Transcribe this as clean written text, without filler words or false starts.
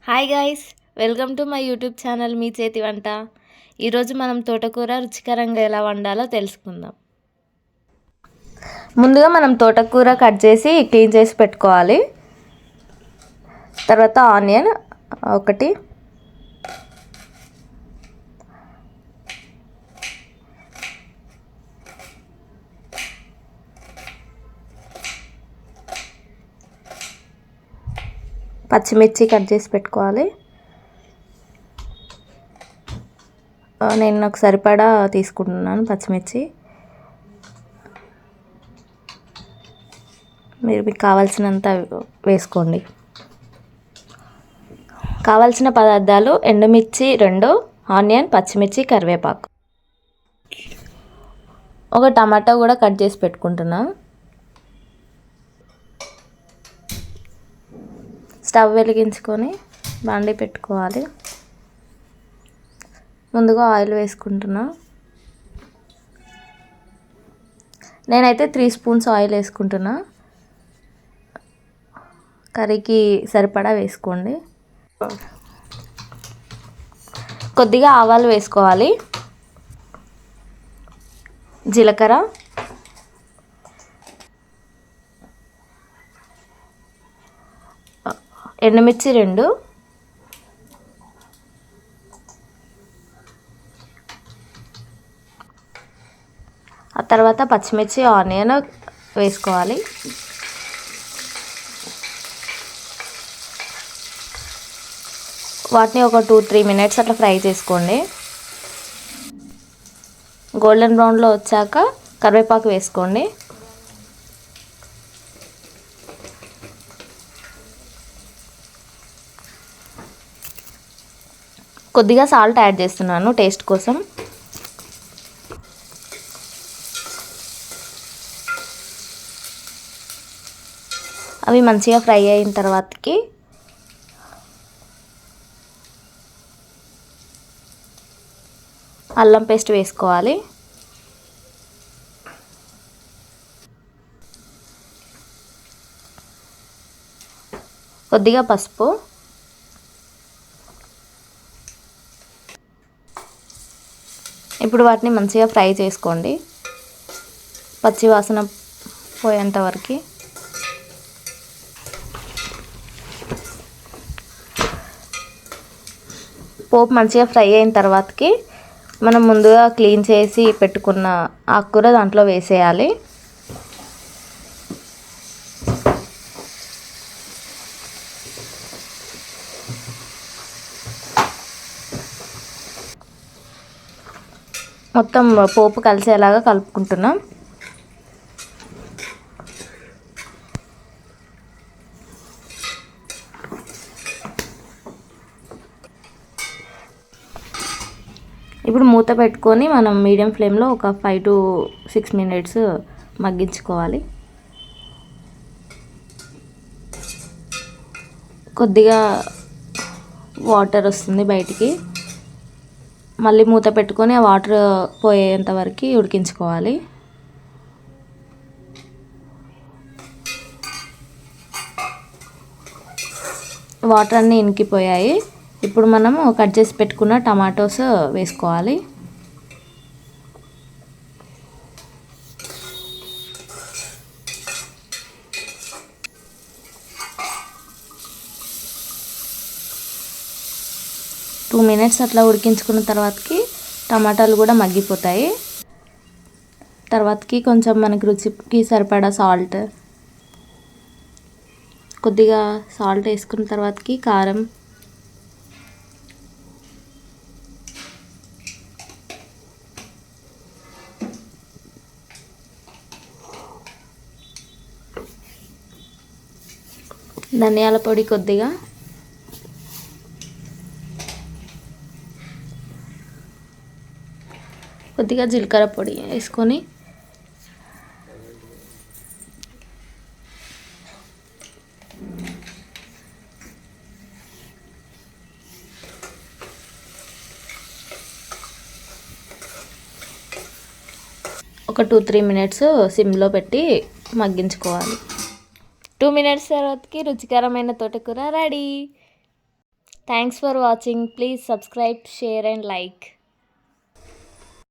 Hi guys, welcome to my YouTube channel మీ చేతి వంట. ఈరోజు మనం తోటకూర రుచికరంగా ఎలా వండాలో తెలుసుకుందాం. ముందుగా మనం తోటకూర కట్ చేసి క్లీన్ చేసి పెట్టుకోవాలి. తర్వాత ఆనియన్ ఒకటి, పచ్చిమిర్చి కట్ చేసి పెట్టుకోవాలి. నేను నాకు సరిపడా తీసుకుంటున్నాను పచ్చిమిర్చి. మీకు కావాల్సినంత వేసుకోండి. కావాల్సిన పదార్థాలు: ఎండుమిర్చి 2, ఆనియన్, పచ్చిమిర్చి, కరివేపాకు. ఒక టమాటా కూడా కట్ చేసి పెట్టుకుంటున్నాం. స్టవ్ వెలిగించుకొని బాండీ పెట్టుకోవాలి. ముందుగా ఆయిల్ వేసుకుంటున్నా. నేనైతే 3 స్పూన్స్ ఆయిల్ వేసుకుంటున్నా. కర్రీకి సరిపడా వేసుకోండి. కొద్దిగా ఆవాలు వేసుకోవాలి, జీలకర్ర, ఎండుమిర్చి 2, ఆ తర్వాత పచ్చిమిర్చి, ఆనియన్ వేసుకోవాలి. వాటిని ఒక 2-3 మినిట్స్ అట్లా ఫ్రై చేసుకోండి. గోల్డెన్ బ్రౌన్లో వచ్చాక కరివేపాకు వేసుకోండి. కొద్దిగా సాల్ట్ యాడ్ చేస్తున్నాను టేస్ట్ కోసం. అవి మంచిగా ఫ్రై అయిన తర్వాతకి అల్లం పేస్ట్ వేసుకోవాలి. కొద్దిగా పసుపు, ఇప్పుడు వాటిని మంచిగా ఫ్రై చేసుకోండి, పచ్చి వాసన పోయేంత వరకు. పోపు మంచిగా ఫ్రై అయిన తర్వాతకి మనం ముందుగా క్లీన్ చేసి పెట్టుకున్న ఆకుకూర దాంట్లో వేసేయాలి. మొత్తం పోపు కలిసేలాగా కలుపుకుంటున్నాం. ఇప్పుడు మూత పెట్టుకొని మనం మీడియం ఫ్లేమ్లో ఒక 5 to 6 మినిట్స్ మగ్గించుకోవాలి. కొద్దిగా వాటర్ వస్తుంది బయటికి, మళ్ళీ మూత పెట్టుకొని ఆ వాటర్ పోయేంత వరకు ఉడికించుకోవాలి. వాటర్ అన్నీ ఇంకిపోయాయి. ఇప్పుడు మనము కట్ చేసి పెట్టుకున్న టమాటోస్ వేసుకోవాలి. టూ మినిట్స్ అట్లా ఉడికించుకున్న తర్వాతకి టమాటాలు కూడా మగ్గిపోతాయి. తర్వాతకి కొంచెం మనకి రుచికి సరిపడా సాల్ట్, కొద్దిగా సాల్ట్ వేసుకున్న తర్వాతకి కారం, ధనియాల పొడి కొద్దిగా, కొద్దిగా జీలకర్ర పొడి వేసుకొని ఒక 2-3 మినిట్స్ సిమ్లో పెట్టి మగ్గించుకోవాలి. 2 మినిట్స్ తర్వాతకి రుచికరమైన తోటకూర ready. Thanks for watching. Please subscribe, share and like.